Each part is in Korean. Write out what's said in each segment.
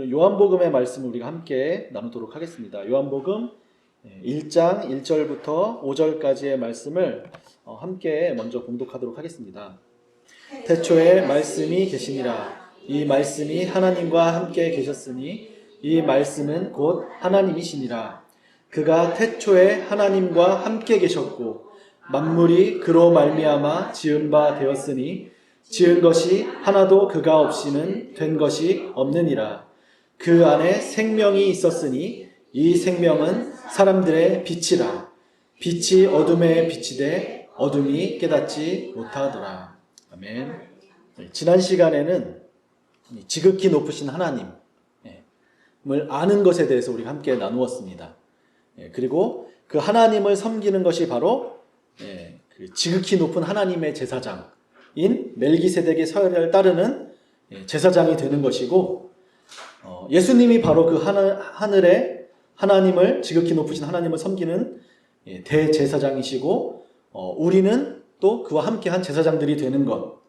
요한복음의 말씀을 우리가 함께 나누도록 하겠습니다. 요한복음 1장 1절부터 5절까지의 말씀을 함께 먼저 봉독하도록 하겠습니다. 태초에 말씀이 계시니라. 이 말씀이 하나님과 함께 계셨으니 이 말씀은 곧 하나님이시니라. 그가 태초에 하나님과 함께 계셨고 만물이 그로 말미암아 지은 바 되었으니 지은 것이 하나도 그가 없이는 된 것이 없느니라. 그 안에 생명이 있었으니 이 생명은 사람들의 빛이라. 빛이 어둠에 비치되 어둠이 깨닫지 못하더라. 아멘. 지난 시간에는 지극히 높으신 하나님을 아는 것에 대해서 우리가 함께 나누었습니다. 그리고 그 하나님을 섬기는 것이 바로 그 지극히 높은 하나님의 제사장인 멜기세덱의 서열을 따르는 제사장이 되는 것이고, 예수님이 바로 그 하늘의 하나님을, 지극히 높으신 하나님을 섬기는 대제사장이시고, 우리는 또 그와 함께한 제사장들이 되는 것.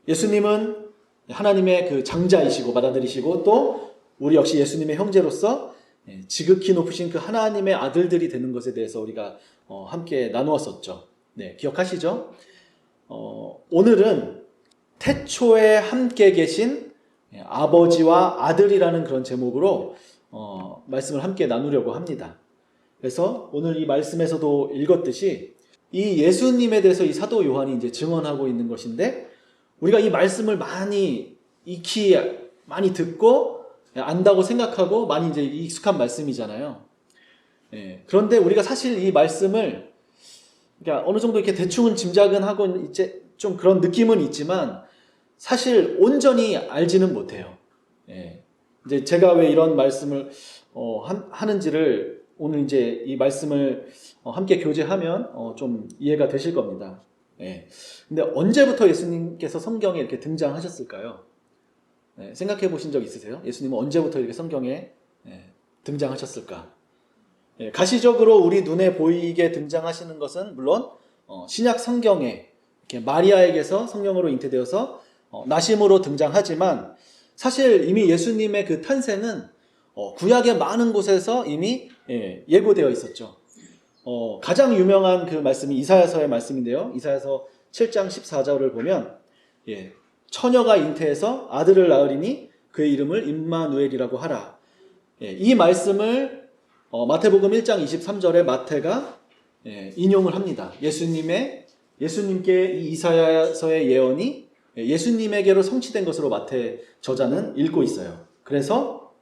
예수님은 하나님의 그 장자이시고 받아들이시고, 또 우리 역시 예수님의 형제로서 지극히 높으신 그 하나님의 아들들이 되는 것에 대해서 우리가 함께 나누었었죠. 네, 기억하시죠? 오늘은 태초에 함께 계신 아버지와 아들이라는 그런 제목으로 말씀을 함께 나누려고 합니다. 그래서 오늘 이 말씀에서도 읽었듯이 이 예수님에 대해서 이 사도 요한이 이제 증언하고 있는 것인데, 우리가 이 말씀을 많이 익히 많이 듣고 안다고 생각하고 많이 이제 익숙한 말씀이잖아요. 그런데 우리가 사실 이 말씀을 그러니까 어느 정도 이렇게 대충은 짐작은 하고 이제 좀 그런 느낌은 있지만 사실 온전히 알지는 못해요. 이제 제가 왜 이런 말씀을 하는지를 오늘 이제 이 말씀을 함께 교제하면 좀 이해가 되실 겁니다. 근데 언제부터 예수님께서 성경에 이렇게 등장하셨을까요? 생각해 보신 적 있으세요? 예수님은 언제부터 이렇게 성경에 등장하셨을까? 가시적으로 우리 눈에 보이게 등장하시는 것은 물론 신약 성경에 이렇게 마리아에게서 성령으로 잉태되어서 나심으로 등장하지만, 사실 이미 예수님의 그 탄생은 구약의 많은 곳에서 이미 예고되어 있었죠. 가장 유명한 그 말씀이 이사야서의 말씀인데요. 이사야서 7장 14절을 보면 처녀가 잉태해서 아들을 낳으리니 그의 이름을 임마누엘이라고 하라. 이 말씀을 마태복음 1장 23절에 마태가 인용을 합니다. 예수님께 이 이사야서의 예언이 예수님에게로 성취된 것으로 마태 저자는 읽고 있어요. 그래서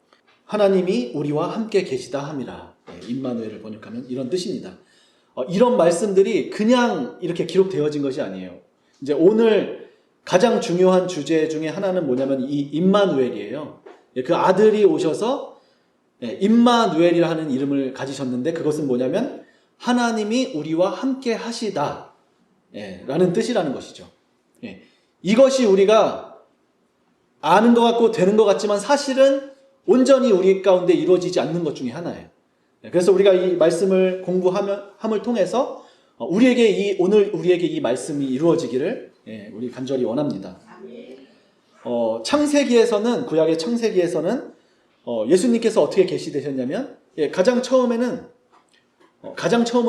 하나님이 우리와 함께 계시다 함이라. 임마누엘을 번역하면 이런 뜻입니다. 이런 말씀들이 그냥 이렇게 기록되어진 것이 아니에요. 이제 오늘 가장 중요한 주제 중에 하나는 뭐냐면 이 임마누엘이에요. 그 아들이 오셔서 임마누엘이라 하는 이름을 가지셨는데, 그것은 뭐냐면 하나님이 우리와 함께 하시다 라는 뜻이라는 것이죠. 이것이 우리가 아는 것 같고 되는 것 같지만 사실은 온전히 우리 가운데 이루어지지 않는 것 중에 하나예요. 그래서 우리가 이 말씀을 공부함을 통해서 오늘 우리에게 이 말씀이 이루어지기를 우리 간절히 원합니다. 창세기에서는, 구약의 창세기에서는 예수님께서 어떻게 계시되셨냐면, 가장 처음은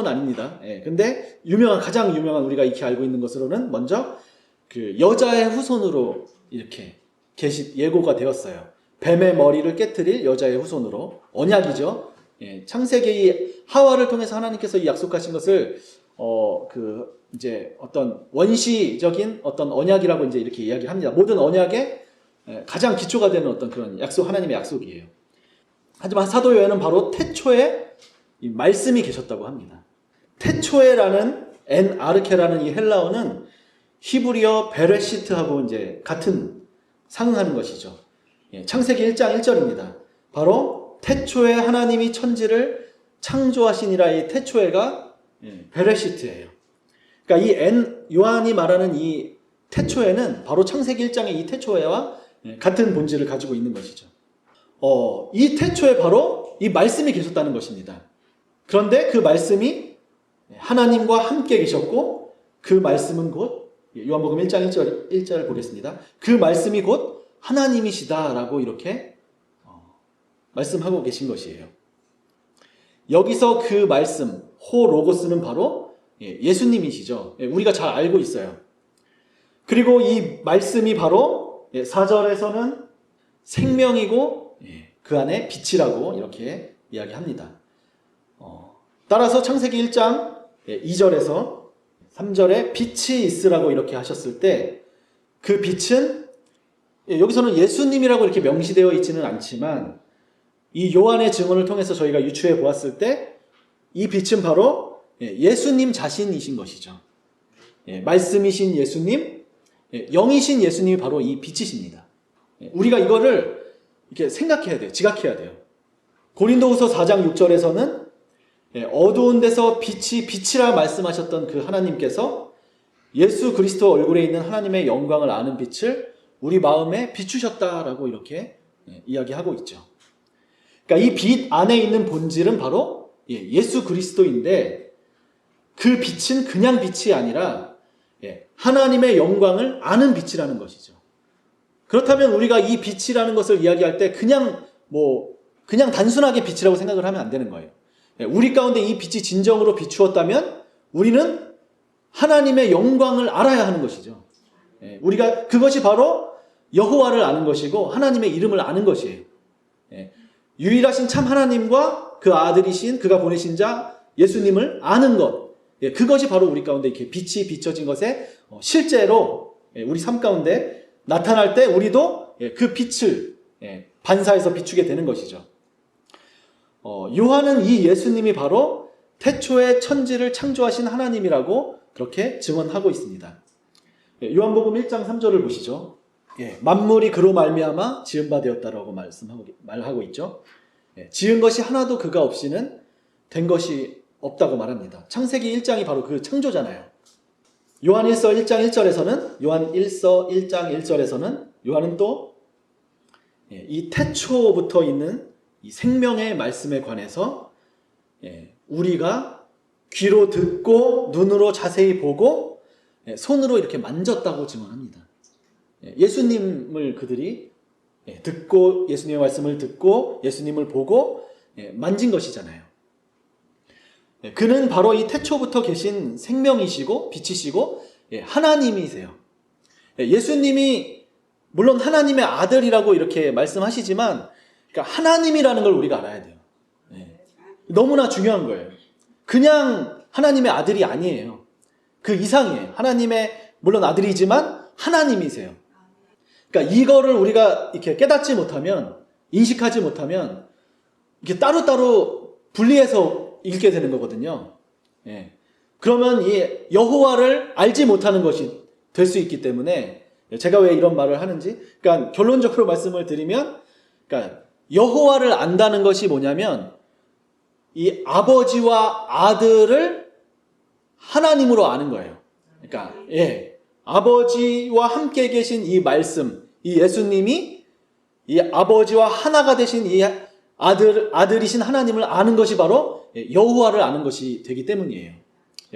아닙니다. 근데 가장 유명한 우리가 익히 알고 있는 것으로는 먼저 그 여자의 후손으로 이렇게 예고가 되었어요. 뱀의 머리를 깨트릴 여자의 후손으로. 언약이죠. 창세기 하와를 통해서 하나님께서 이 약속하신 것을 이제 어떤 원시적인 어떤 언약이라고 이제 이렇게 이야기를 합니다. 모든 언약의 가장 기초가 되는 어떤 그런 하나님의 약속이에요. 하지만 사도 요한은 바로 태초에 이 말씀이 계셨다고 합니다. 태초에라는 아르케라는 이 헬라어는 히브리어 베레시트하고 이제 같은 상응하는 것이죠. 창세기 1장 1절입니다. 바로 태초에 하나님이 천지를 창조하시니라. 이 태초에가 베레시트예요. 그러니까 이 요한이 말하는 이 태초에는 바로 창세기 1장의 이 태초에와 같은 본질을 가지고 있는 것이죠. 이 태초에 바로 이 말씀이 계셨다는 것입니다. 그런데 그 말씀이 하나님과 함께 계셨고, 그 말씀은 곧 요한복음 1장 1절 보겠습니다. 그 말씀이 곧 하나님이시다라고 이렇게 말씀하고 계신 것이에요. 여기서 그 말씀, 호 로고스는 바로 예수님이시죠. 우리가 잘 알고 있어요. 그리고 이 말씀이 바로 4절에서는 생명이고 그 안에 빛이라고 이렇게 이야기합니다. 따라서 창세기 1장 2절에서 3절에 빛이 있으라고 이렇게 하셨을 때 그 빛은 여기서는 예수님이라고 이렇게 명시되어 있지는 않지만 이 요한의 증언을 통해서 저희가 유추해 보았을 때 이 빛은 바로 예수님 자신이신 것이죠. 말씀이신 예수님, 영이신 예수님이 바로 이 빛이십니다. 우리가 이거를 이렇게 생각해야 돼요. 지각해야 돼요. 고린도후서 4장 6절에서는 어두운 데서 빛이라 말씀하셨던 그 하나님께서 예수 그리스도 얼굴에 있는 하나님의 영광을 아는 빛을 우리 마음에 비추셨다라고 이렇게 이야기하고 있죠. 그러니까 이 빛 안에 있는 본질은 바로 예수 그리스도인데 그 빛은 그냥 빛이 아니라 하나님의 영광을 아는 빛이라는 것이죠. 그렇다면 우리가 이 빛이라는 것을 이야기할 때 그냥 단순하게 빛이라고 생각을 하면 안 되는 거예요. 우리 가운데 이 빛이 진정으로 비추었다면 우리는 하나님의 영광을 알아야 하는 것이죠. 우리가 그것이 바로 여호와를 아는 것이고 하나님의 이름을 아는 것이에요. 유일하신 참 하나님과 그 아들이신 그가 보내신 자 예수님을 아는 것, 그것이 바로 우리 가운데 이렇게 빛이 비춰진 것에 실제로 우리 삶 가운데 나타날 때 우리도 그 빛을 반사해서 비추게 되는 것이죠. 요한은 이 예수님이 바로 태초에 천지를 창조하신 하나님이라고 그렇게 증언하고 있습니다. 요한복음 1장 3절을 보시죠. 만물이 그로 말미암아 지은 바 되었다라고 말하고 있죠. 지은 것이 하나도 그가 없이는 된 것이 없다고 말합니다. 창세기 1장이 바로 그 창조잖아요. 요한 1서 1장 1절에서는 요한은 또 이 태초부터 있는 이 생명의 말씀에 관해서 우리가 귀로 듣고 눈으로 자세히 보고 손으로 이렇게 만졌다고 증언합니다. 예수님을 그들이 듣고 예수님의 말씀을 듣고 예수님을 보고 만진 것이잖아요. 그는 바로 이 태초부터 계신 생명이시고 빛이시고 하나님이세요. 예수님이 물론 하나님의 아들이라고 이렇게 말씀하시지만 그러니까 하나님이라는 걸 우리가 알아야 돼요. 너무나 중요한 거예요. 그냥 하나님의 아들이 아니에요. 그 이상이에요. 하나님의 물론 아들이지만 하나님이세요. 그러니까 이거를 우리가 이렇게 깨닫지 못하면, 인식하지 못하면 이렇게 따로따로 분리해서 읽게 되는 거거든요. 그러면 이 여호와를 알지 못하는 것이 될 수 있기 때문에 제가 왜 이런 말을 하는지, 그러니까 결론적으로 말씀을 드리면, 그러니까 여호와를 안다는 것이 뭐냐면 이 아버지와 아들을 하나님으로 아는 거예요. 그러니까 아버지와 함께 계신 이 말씀, 이 예수님이 이 아버지와 하나가 되신 이 아들이신 하나님을 아는 것이 바로 여호와를 아는 것이 되기 때문이에요.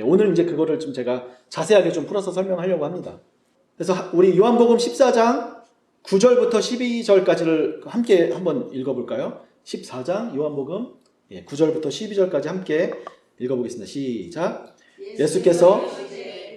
오늘 이제 그거를 좀 제가 자세하게 좀 풀어서 설명하려고 합니다. 그래서 우리 요한복음 14장 9절부터 12절까지를 함께 한번 읽어볼까요? 14장 요한복음 9절부터 12절까지 함께 읽어보겠습니다. 시작. 예수께서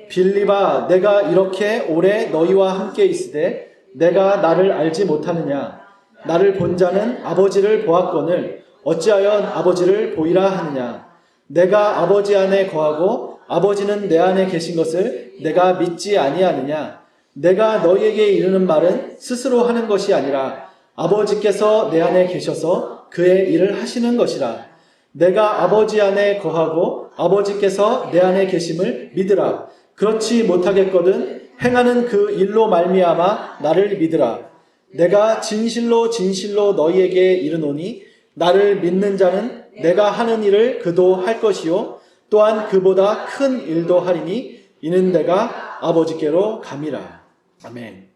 빌립아, 내가 이렇게 오래 너희와 함께 있으되 내가 나를 알지 못하느냐? 나를 본 자는 아버지를 보았거늘 어찌하여 아버지를 보이라 하느냐? 내가 아버지 안에 거하고 아버지는 내 안에 계신 것을 내가 믿지 아니하느냐? 내가 너희에게 이르는 말은 스스로 하는 것이 아니라 아버지께서 내 안에 계셔서 그의 일을 하시는 것이라. 내가 아버지 안에 거하고 아버지께서 내 안에 계심을 믿으라. 그렇지 못하겠거든 행하는 그 일로 말미암아 나를 믿으라. 내가 진실로 진실로 너희에게 이르노니 나를 믿는 자는 내가 하는 일을 그도 할 것이요 또한 그보다 큰 일도 하리니 이는 내가 아버지께로 감이라. 아멘.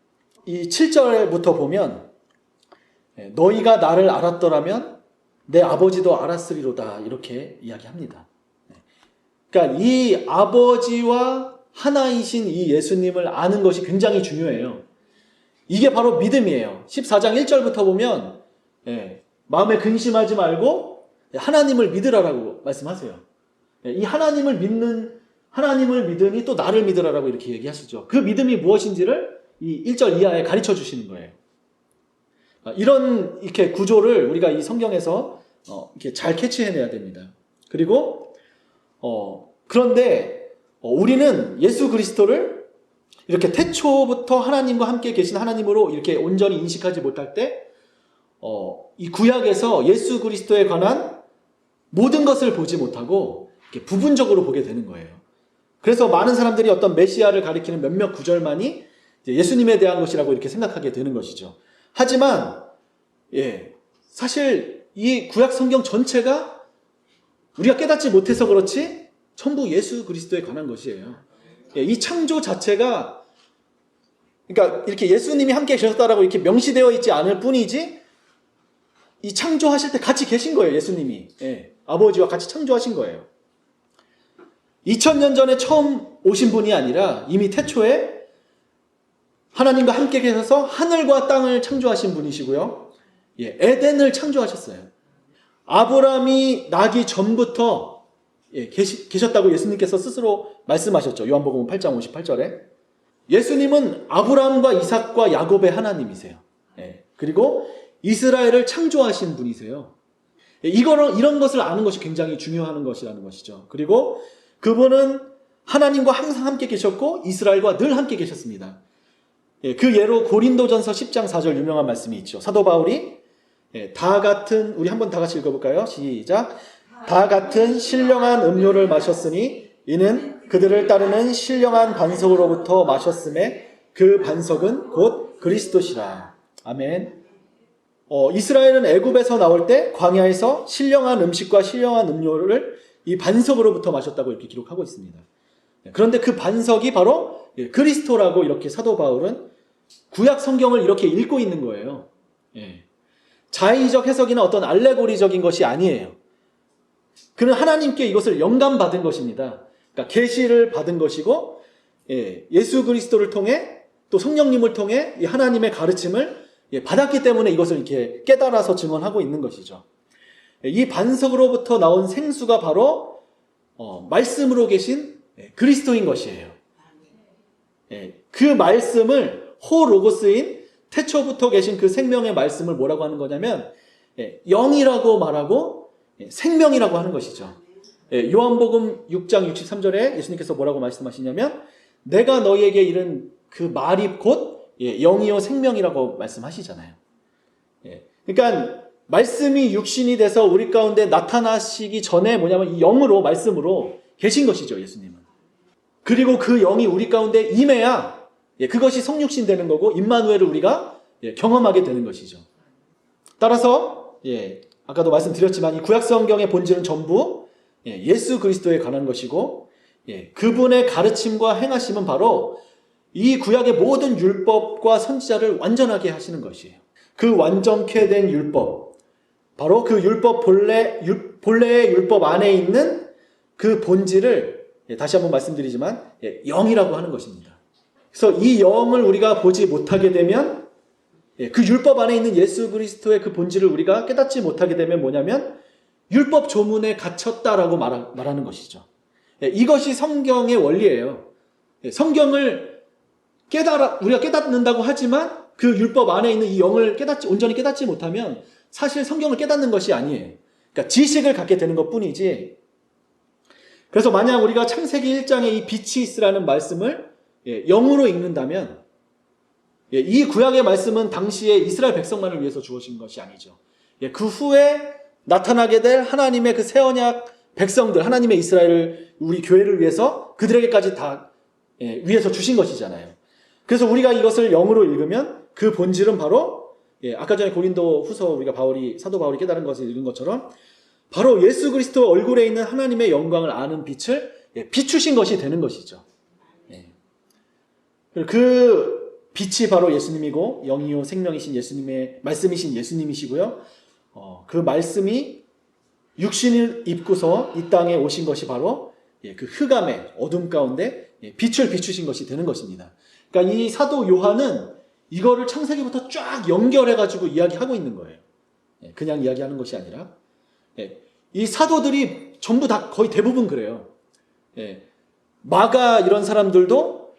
이 7절부터 보면 너희가 나를 알았더라면 내 아버지도 알았으리로다 이렇게 이야기합니다. 그러니까 이 아버지와 하나이신 이 예수님을 아는 것이 굉장히 중요해요. 이게 바로 믿음이에요. 14장 1절부터 보면 마음에 근심하지 말고 하나님을 믿으라라고 말씀하세요. 이 하나님을 믿으니 또 나를 믿으라라고 이렇게 얘기하시죠. 그 믿음이 무엇인지를 이 1절 이하에 가르쳐 주시는 거예요. 이런 이렇게 구조를 우리가 이 성경에서 이렇게 잘 캐치해내야 됩니다. 그리고 그런데 우리는 예수 그리스도를 이렇게 태초부터 하나님과 함께 계신 하나님으로 이렇게 온전히 인식하지 못할 때 이 구약에서 예수 그리스도에 관한 모든 것을 보지 못하고 이렇게 부분적으로 보게 되는 거예요. 그래서 많은 사람들이 어떤 메시아를 가리키는 몇몇 구절만이 예수님에 대한 것이라고 이렇게 생각하게 되는 것이죠. 하지만 사실 이 구약 성경 전체가 우리가 깨닫지 못해서 그렇지 전부 예수 그리스도에 관한 것이에요. 이 창조 자체가 그러니까 이렇게 예수님이 함께 계셨다라고 이렇게 명시되어 있지 않을 뿐이지 이 창조하실 때 같이 계신 거예요. 예수님이 아버지와 같이 창조하신 거예요. 2000년 전에 처음 오신 분이 아니라 이미 태초에 하나님과 함께 계셔서 하늘과 땅을 창조하신 분이시고요. 에덴을 창조하셨어요. 아브라함이 나기 전부터 계셨다고 예수님께서 스스로 말씀하셨죠. 요한복음 8장 58절에. 예수님은 아브라함과 이삭과 야곱의 하나님이세요. 그리고 이스라엘을 창조하신 분이세요. 이런 것을 아는 것이 굉장히 중요한 것이라는 것이죠. 그리고 그분은 하나님과 항상 함께 계셨고 이스라엘과 늘 함께 계셨습니다. 그 예로 고린도전서 10장 4절 유명한 말씀이 있죠. 사도 바울이 다 같은 우리 한번 다 같이 읽어볼까요? 시작. 다 같은 신령한 음료를 마셨으니 이는 그들을 따르는 신령한 반석으로부터 마셨음에 그 반석은 곧 그리스도시라. 아멘. 이스라엘은 애굽에서 나올 때 광야에서 신령한 음식과 신령한 음료를 이 반석으로부터 마셨다고 이렇게 기록하고 있습니다. 그런데 그 반석이 바로 그리스도라고 이렇게 사도 바울은 구약 성경을 이렇게 읽고 있는 거예요. 자의적 해석이나 어떤 알레고리적인 것이 아니에요. 그는 하나님께 이것을 영감받은 것입니다. 그러니까 계시를 받은 것이고 예수 그리스도를 통해 또 성령님을 통해 이 하나님의 가르침을 받았기 때문에 이것을 이렇게 깨달아서 증언하고 있는 것이죠. 이 반석으로부터 나온 생수가 바로 말씀으로 계신 그리스도인 것이에요. 그 말씀을 호로고스인 태초부터 계신 그 생명의 말씀을 뭐라고 하는 거냐면 영이라고 말하고 생명이라고 하는 것이죠. 요한복음 6장 63절에 예수님께서 뭐라고 말씀하시냐면 내가 너희에게 이른 그 말이 곧 영이요 생명이라고 말씀하시잖아요. 그러니까 말씀이 육신이 돼서 우리 가운데 나타나시기 전에 뭐냐면 이 영으로 말씀으로 계신 것이죠. 예수님은. 그리고 그 영이 우리 가운데 임해야 그것이 성육신 되는 거고 임마누엘을 우리가 경험하게 되는 것이죠. 따라서 아까도 말씀드렸지만 이 구약 성경의 본질은 전부 예수 그리스도에 관한 것이고 그분의 가르침과 행하심은 바로 이 구약의 모든 율법과 선지자를 완전하게 하시는 것이에요. 그 완전케 된 율법, 바로 그 율법 본래의 율법 안에 있는 그 본질을 다시 한번 말씀드리지만 영이라고 하는 것입니다. 그래서 이 영을 우리가 보지 못하게 되면 그 율법 안에 있는 예수 그리스도의 그 본질을 우리가 깨닫지 못하게 되면 뭐냐면 율법 조문에 갇혔다라고 말하는 것이죠. 이것이 성경의 원리예요. 성경을 우리가 깨닫는다고 하지만 그 율법 안에 있는 이 영을 온전히 깨닫지 못하면 사실 성경을 깨닫는 것이 아니에요. 그러니까 지식을 갖게 되는 것 뿐이지. 그래서 만약 우리가 창세기 1장에 이 빛이 있으라는 말씀을 영으로 읽는다면 이 구약의 말씀은 당시에 이스라엘 백성만을 위해서 주어진 것이 아니죠. 그 후에 나타나게 될 하나님의 그 새언약 백성들, 하나님의 이스라엘을 우리 교회를 위해서 그들에게까지 다 위해서 주신 것이잖아요. 그래서 우리가 이것을 영으로 읽으면 그 본질은 바로 아까 전에 고린도 후서 우리가 사도 바울이 깨달은 것을 읽은 것처럼 바로 예수 그리스도 얼굴에 있는 하나님의 영광을 아는 빛을 비추신 것이 되는 것이죠. 그 빛이 바로 예수님이고 영이요 생명이신 예수님의 말씀이신 예수님이시고요. 그 말씀이 육신을 입고서 이 땅에 오신 것이 바로 그 흑암의 어둠 가운데 빛을 비추신 것이 되는 것입니다. 그러니까 이 사도 요한은 이거를 창세기부터 쫙 연결해가지고 이야기하고 있는 거예요. 그냥 이야기하는 것이 아니라 이 사도들이 전부 다 거의 대부분 그래요. 마가 이런 사람들도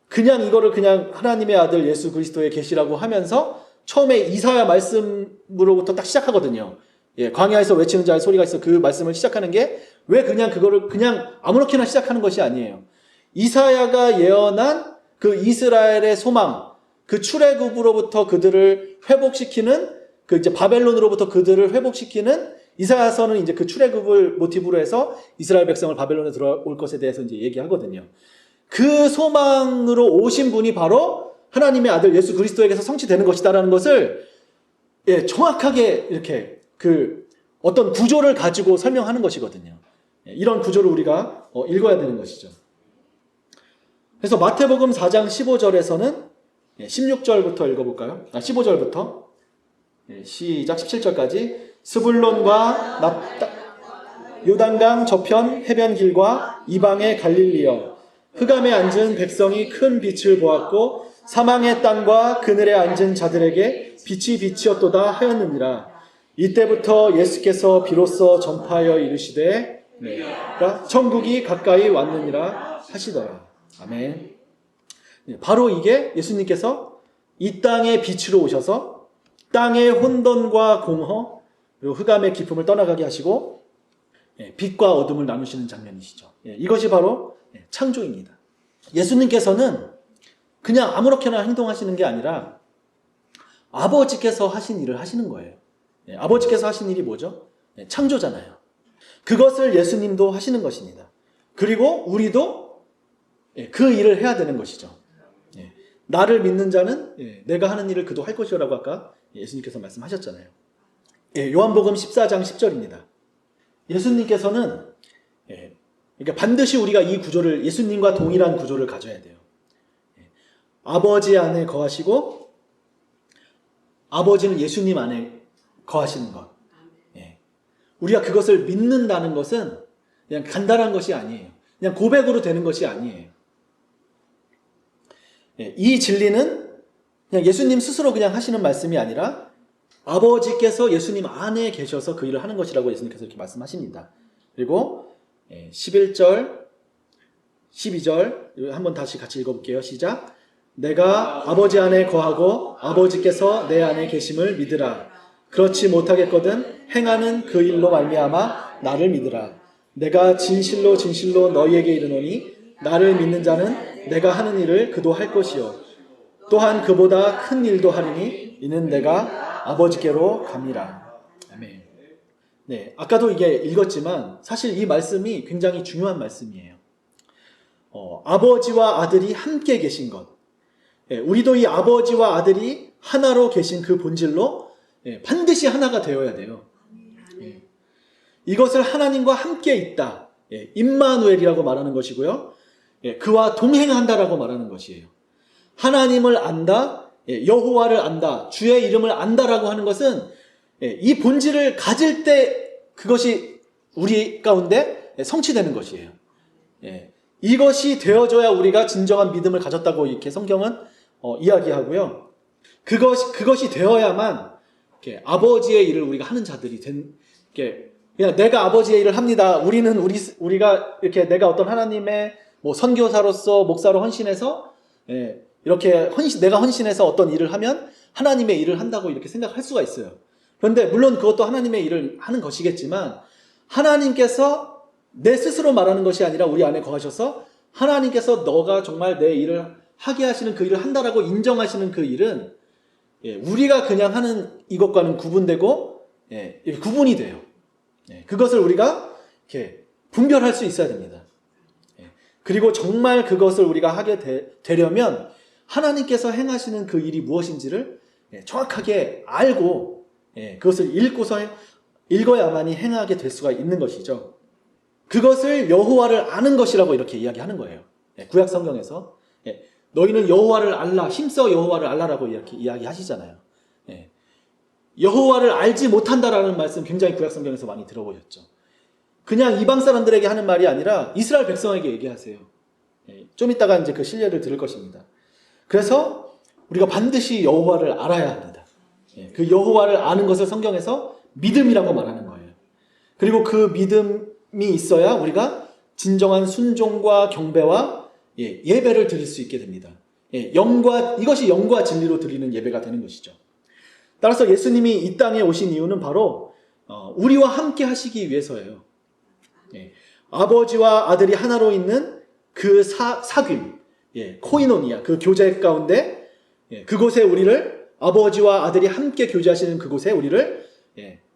그냥 이거를 그냥 하나님의 아들 예수 그리스도의 계시라고 하면서 처음에 이사야 말씀으로부터 딱 시작하거든요. 광야에서 외치는 자의 소리가 있어 그 말씀을 시작하는 게 왜 그냥 그거를 그냥 아무렇게나 시작하는 것이 아니에요. 이사야가 예언한 그 이스라엘의 소망, 그 출애굽으로부터 그들을 회복시키는 그 이제 바벨론으로부터 그들을 회복시키는 이사야서는 이제 그 출애굽을 모티브로 해서 이스라엘 백성을 바벨론에 들어올 것에 대해서 이제 얘기하거든요. 그 소망으로 오신 분이 바로 하나님의 아들 예수 그리스도에게서 성취되는 것이다라는 것을 정확하게 이렇게 그 어떤 구조를 가지고 설명하는 것이거든요. 이런 구조를 우리가 읽어야 되는 것이죠. 그래서 마태복음 4장 15절에서는 16절부터 읽어볼까요? 15절부터 시작 17절까지 스불론과 요단강 저편 해변길과 이방의 갈릴리여 흑암에 앉은 백성이 큰 빛을 보았고 사망의 땅과 그늘에 앉은 자들에게 빛이 빛이었도다 하였느니라. 이때부터 예수께서 비로소 전파하여 이르시되 천국이 가까이 왔느니라 하시더라. 아멘. 바로 이게 예수님께서 이 땅의 빛으로 오셔서 땅의 혼돈과 공허 그리고 흑암의 기품을 떠나가게 하시고 빛과 어둠을 나누시는 장면이시죠. 이것이 바로 창조입니다. 예수님께서는 그냥 아무렇게나 행동하시는 게 아니라 아버지께서 하신 일을 하시는 거예요. 아버지께서 하신 일이 뭐죠? 창조잖아요. 그것을 예수님도 하시는 것입니다. 그리고 우리도 그 일을 해야 되는 것이죠. 나를 믿는 자는 내가 하는 일을 그도 할 것이라고 아까 예수님께서 말씀하셨잖아요. 요한복음 14장 10절입니다. 예수님께서는 그러니까 반드시 우리가 이 구조를 예수님과 동일한 구조를 가져야 돼요. 아버지 안에 거하시고 아버지는 예수님 안에 거하시는 것. 우리가 그것을 믿는다는 것은 그냥 간단한 것이 아니에요. 그냥 고백으로 되는 것이 아니에요. 이 진리는 그냥 예수님 스스로 그냥 하시는 말씀이 아니라 아버지께서 예수님 안에 계셔서 그 일을 하는 것이라고 예수님께서 이렇게 말씀하십니다. 그리고 11절, 12절 한번 다시 같이 읽어볼게요. 시작. 내가 아버지 안에 거하고 아버지께서 내 안에 계심을 믿으라. 그렇지 못하겠거든 행하는 그 일로 말미암아 나를 믿으라. 내가 진실로 진실로 너희에게 이르노니 나를 믿는 자는 내가 하는 일을 그도 할 것이요 또한 그보다 큰 일도 하리니 이는 내가 아버지께로 갑니다. 아멘. 아까도 이게 읽었지만 사실 이 말씀이 굉장히 중요한 말씀이에요. 아버지와 아들이 함께 계신 것. 우리도 이 아버지와 아들이 하나로 계신 그 본질로 반드시 하나가 되어야 돼요. 이것을 하나님과 함께 있다. 임마누엘이라고 말하는 것이고요. 그와 동행한다라고 말하는 것이에요. 하나님을 안다, 여호와를 안다, 주의 이름을 안다라고 하는 것은 이 본질을 가질 때 그것이 우리 가운데 성취되는 것이에요. 이것이 되어줘야 우리가 진정한 믿음을 가졌다고 이렇게 성경은 이야기하고요. 그것이 되어야만 아버지의 일을 우리가 하는 자들이 그냥 내가 아버지의 일을 합니다. 우리가 이렇게 내가 어떤 하나님의 선교사로서 목사로 헌신해서 이렇게 내가 헌신해서 어떤 일을 하면 하나님의 일을 한다고 이렇게 생각할 수가 있어요. 그런데 물론 그것도 하나님의 일을 하는 것이겠지만 하나님께서 내 스스로 말하는 것이 아니라 우리 안에 거하셔서 하나님께서 너가 정말 내 일을 하게 하시는 그 일을 한다라고 인정하시는 그 일은 우리가 그냥 하는 이것과는 구분되고 구분이 돼요. 그것을 우리가 이렇게 분별할 수 있어야 됩니다. 그리고 정말 그것을 우리가 하게 되려면 하나님께서 행하시는 그 일이 무엇인지를 정확하게 알고 그것을 읽어야만이 행하게 될 수가 있는 것이죠. 그것을 여호와를 아는 것이라고 이렇게 이야기하는 거예요. 구약 성경에서 너희는 여호와를 알라, 힘써 여호와를 알라라고 이렇게 이야기하시잖아요. 여호와를 알지 못한다라는 말씀 굉장히 구약 성경에서 많이 들어보셨죠. 그냥 이방 사람들에게 하는 말이 아니라 이스라엘 백성에게 얘기하세요. 좀 이따가 이제 그 신뢰를 들을 것입니다. 그래서 우리가 반드시 여호와를 알아야 합니다. 그 여호와를 아는 것을 성경에서 믿음이라고 말하는 거예요. 그리고 그 믿음이 있어야 우리가 진정한 순종과 경배와 예배를 드릴 수 있게 됩니다. 이것이 영과 진리로 드리는 예배가 되는 것이죠. 따라서 예수님이 이 땅에 오신 이유는 바로 우리와 함께 하시기 위해서예요. 아버지와 아들이 하나로 있는 그 사귐, 코이노니아, 그 교제 가운데 그곳에 우리를 아버지와 아들이 함께 교제하시는 그곳에 우리를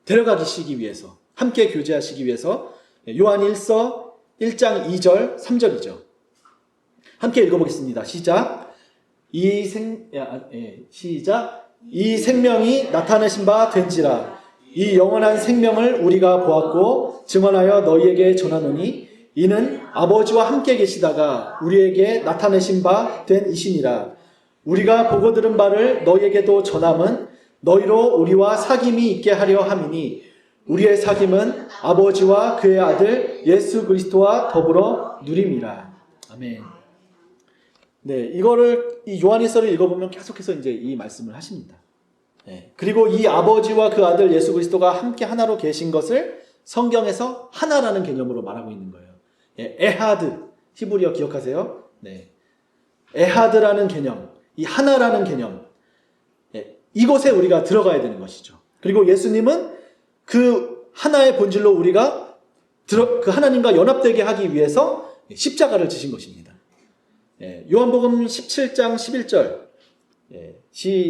데려가시기 위해서, 함께 교제하시기 위해서 요한 1서 1장 2절 3절이죠. 함께 읽어보겠습니다. 시작. 이 생명이 나타내신 바 된지라. 이 영원한 생명을 우리가 보았고 증언하여 너희에게 전하노니 이는 아버지와 함께 계시다가 우리에게 나타내신 바 된 이시니라. 우리가 보고 들은 바를 너희에게도 전함은 너희로 우리와 사귐이 있게 하려 함이니 우리의 사귐은 아버지와 그의 아들 예수 그리스도와 더불어 누림이라. 아멘. 이거를 이 요한일서를 읽어보면 계속해서 이제 이 말씀을 하십니다. 그리고 이 아버지와 그 아들 예수 그리스도가 함께 하나로 계신 것을 성경에서 하나라는 개념으로 말하고 있는 거예요. 에하드, 히브리어 기억하세요? 에하드라는 개념, 이 하나라는 개념, 이곳에 우리가 들어가야 되는 것이죠. 그리고 예수님은 그 하나의 본질로 우리가 그 하나님과 연합되게 하기 위해서 십자가를 지신 것입니다. 요한복음 17장 11절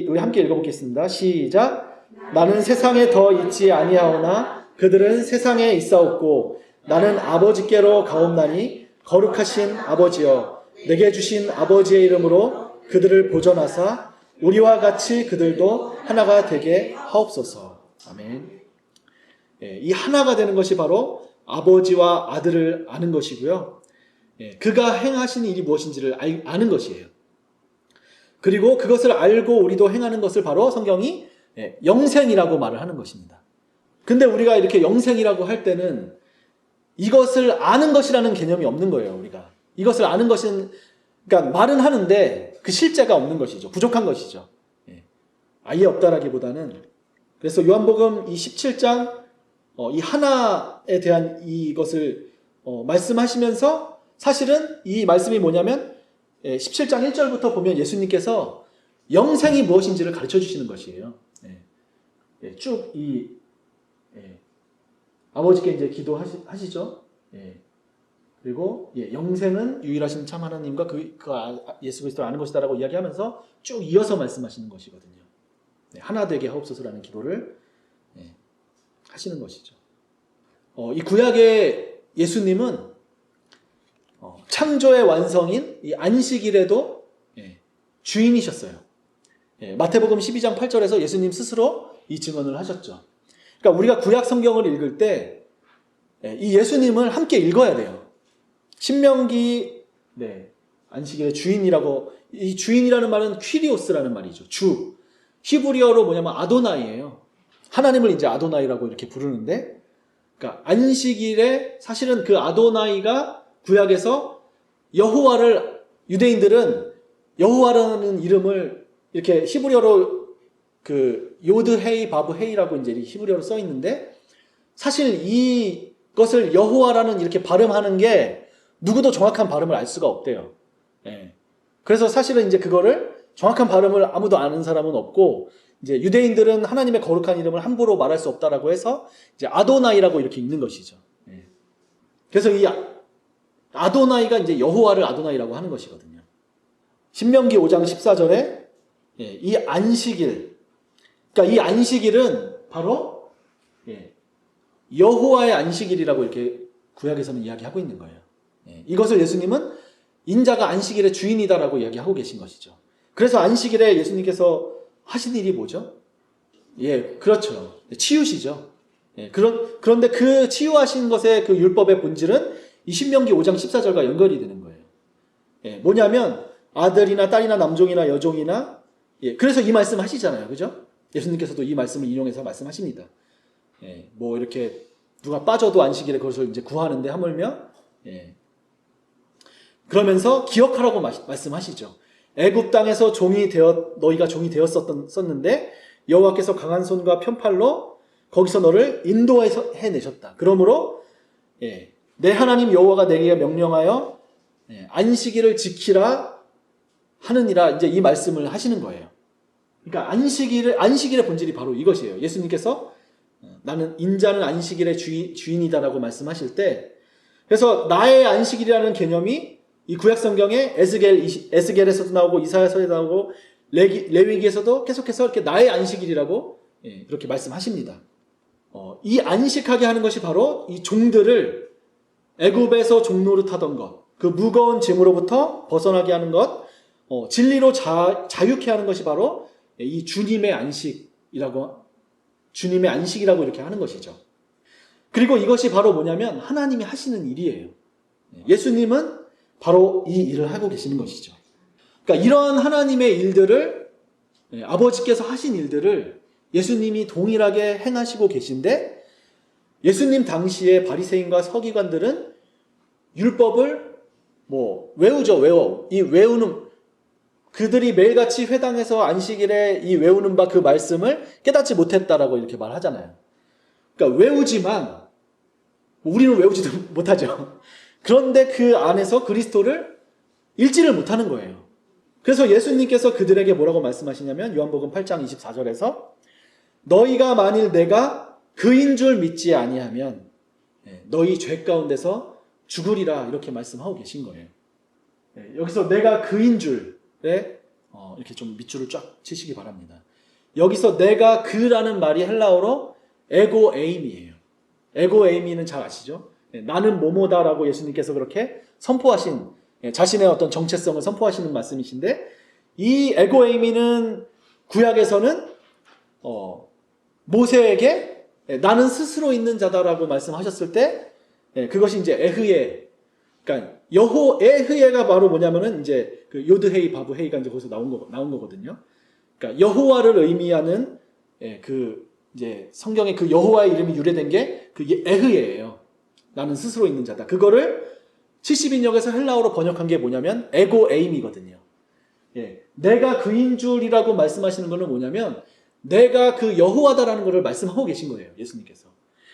우리 함께 읽어보겠습니다. 시작. 나는 세상에 더 있지 아니하오나 그들은 세상에 있사옵고 나는 아버지께로 가옵나니 거룩하신 아버지여 내게 주신 아버지의 이름으로 그들을 보존하사 우리와 같이 그들도 하나가 되게 하옵소서. 아멘. 이 하나가 되는 것이 바로 아버지와 아들을 아는 것이고요. 그가 행하신 일이 무엇인지를 아는 것이에요. 그리고 그것을 알고 우리도 행하는 것을 바로 성경이 영생이라고 말을 하는 것입니다. 근데 우리가 이렇게 영생이라고 할 때는 이것을 아는 것이라는 개념이 없는 거예요. 우리가 이것을 아는 것은, 그러니까 말은 하는데 그 실제가 없는 것이죠. 부족한 것이죠. 아예 없다라기보다는. 그래서 요한복음 이 17장 이 하나에 대한 이것을 말씀하시면서 사실은 이 말씀이 뭐냐면 17장 1절부터 보면 예수님께서 영생이 무엇인지를 가르쳐 주시는 것이에요. 쭉 아버지께 이제 기도하시죠. 그리고 영생은 유일하신 참 하나님과 그 예수 그리스도를 아는 것이다라고 이야기하면서 쭉 이어서 말씀하시는 것이거든요. 하나 되게 하옵소서라는 기도를 하시는 것이죠. 이 구약의 예수님은 창조의 완성인 이 안식일에도 주인이셨어요. 마태복음 12장 8절에서 예수님 스스로 이 증언을 하셨죠. 그러니까 우리가 구약 성경을 읽을 때 이 예수님을 함께 읽어야 돼요. 신명기 안식일의 주인이라고, 이 주인이라는 말은 퀴리오스라는 말이죠. 주. 히브리어로 뭐냐면 아도나이예요. 하나님을 이제 아도나이라고 이렇게 부르는데, 그러니까 안식일에 사실은 그 아도나이가 구약에서 여호와를, 유대인들은 여호와라는 이름을 이렇게 히브리어로 그 요드 헤이 바브 헤이라고 이제 히브리어로 써 있는데, 사실 이것을 여호와라는 이렇게 발음하는 게 누구도 정확한 발음을 알 수가 없대요. 그래서 사실은 이제 그거를 정확한 발음을 아무도 아는 사람은 없고, 이제 유대인들은 하나님의 거룩한 이름을 함부로 말할 수 없다라고 해서 이제 아도나이라고 이렇게 읽는 것이죠. 그래서 이 아도나이가 이제 여호와를 아도나이라고 하는 것이거든요. 신명기 5장 14절에 이 안식일, 그러니까 이 안식일은 바로 여호와의 안식일이라고 이렇게 구약에서는 이야기하고 있는 거예요. 이것을 예수님은 인자가 안식일의 주인이다라고 이야기하고 계신 것이죠. 그래서 안식일에 예수님께서 하신 일이 뭐죠? 그렇죠. 치유시죠. 그런데 그 치유하신 것의 그 율법의 본질은 이 신명기 5장 14절과 연결이 되는 거예요. 뭐냐면 아들이나 딸이나 남종이나 여종이나, 그래서 이 말씀 하시잖아요. 그죠? 예수님께서도 이 말씀을 인용해서 말씀하십니다. 뭐 이렇게 누가 빠져도 안식일에 그것을 이제 구하는데 하물며, 그러면서 기억하라고 말씀하시죠. 애굽 땅에서 너희가 종이 되었었는데 여호와께서 강한 손과 편팔로 거기서 너를 인도해서 해내셨다. 그러므로 내 하나님 여호와가 내게 명령하여 안식일을 지키라 하느니라 이제 이 말씀을 하시는 거예요. 그러니까 안식일의 본질이 바로 이것이에요. 예수님께서 나는 인자는 안식일의 주인이다라고 말씀하실 때 그래서 나의 안식일이라는 개념이 이 구약 성경에 에스겔에서도 나오고 이사야서에도 나오고 레위기에서도 계속해서 이렇게 나의 안식일이라고 그렇게 말씀하십니다. 이 안식하게 하는 것이 바로 이 종들을 애굽에서 종노릇하던 것, 그 무거운 짐으로부터 벗어나게 하는 것, 진리로 자유케 하는 것이 바로 이 주님의 안식이라고 이렇게 하는 것이죠. 그리고 이것이 바로 뭐냐면 하나님이 하시는 일이에요. 예수님은 바로 이 일을 하고 계시는 것이죠. 그러니까 이런 하나님의 일들을 아버지께서 하신 일들을 예수님이 동일하게 행하시고 계신데 예수님 당시에 바리새인과 서기관들은 율법을 외워. 이 외우는 그들이 매일같이 회당에서 안식일에 이 외우는 바 그 말씀을 깨닫지 못했다라고 이렇게 말하잖아요. 그러니까 외우지만 우리는 외우지도 못하죠. 그런데 그 안에서 그리스도를 읽지를 못하는 거예요. 그래서 예수님께서 그들에게 뭐라고 말씀하시냐면 요한복음 8장 24절에서 너희가 만일 내가 그인 줄 믿지 아니하면 너희 죄 가운데서 죽으리라 이렇게 말씀하고 계신 거예요. 여기서 내가 그인 줄에 이렇게 좀 밑줄을 쫙 치시기 바랍니다. 여기서 내가 그라는 말이 헬라어로 에고에이미예요. 에고에이미는 잘 아시죠? 나는 뭐뭐다라고 예수님께서 그렇게 선포하신 자신의 어떤 정체성을 선포하시는 말씀이신데 이 에고에이미는 구약에서는 모세에게 나는 스스로 있는 자다라고 말씀하셨을 때 그것이 이제 에흐예 그러니까 에흐예가 바로 뭐냐면은 이제 그 요드헤이 바브헤이가 이제 거기서 나온 거거든요. 그러니까 여호와를 의미하는 그 이제 성경에 그 여호와의 이름이 유래된 게 그게 에흐예예요. 나는 스스로 있는 자다. 그거를 70인역에서 헬라어로 번역한 게 뭐냐면 에고에임이거든요. 내가 그인 줄이라고 말씀하시는 거는 뭐냐면 내가 그 여호와다라는 것을 말씀하고 계신 거예요. 예수님께서.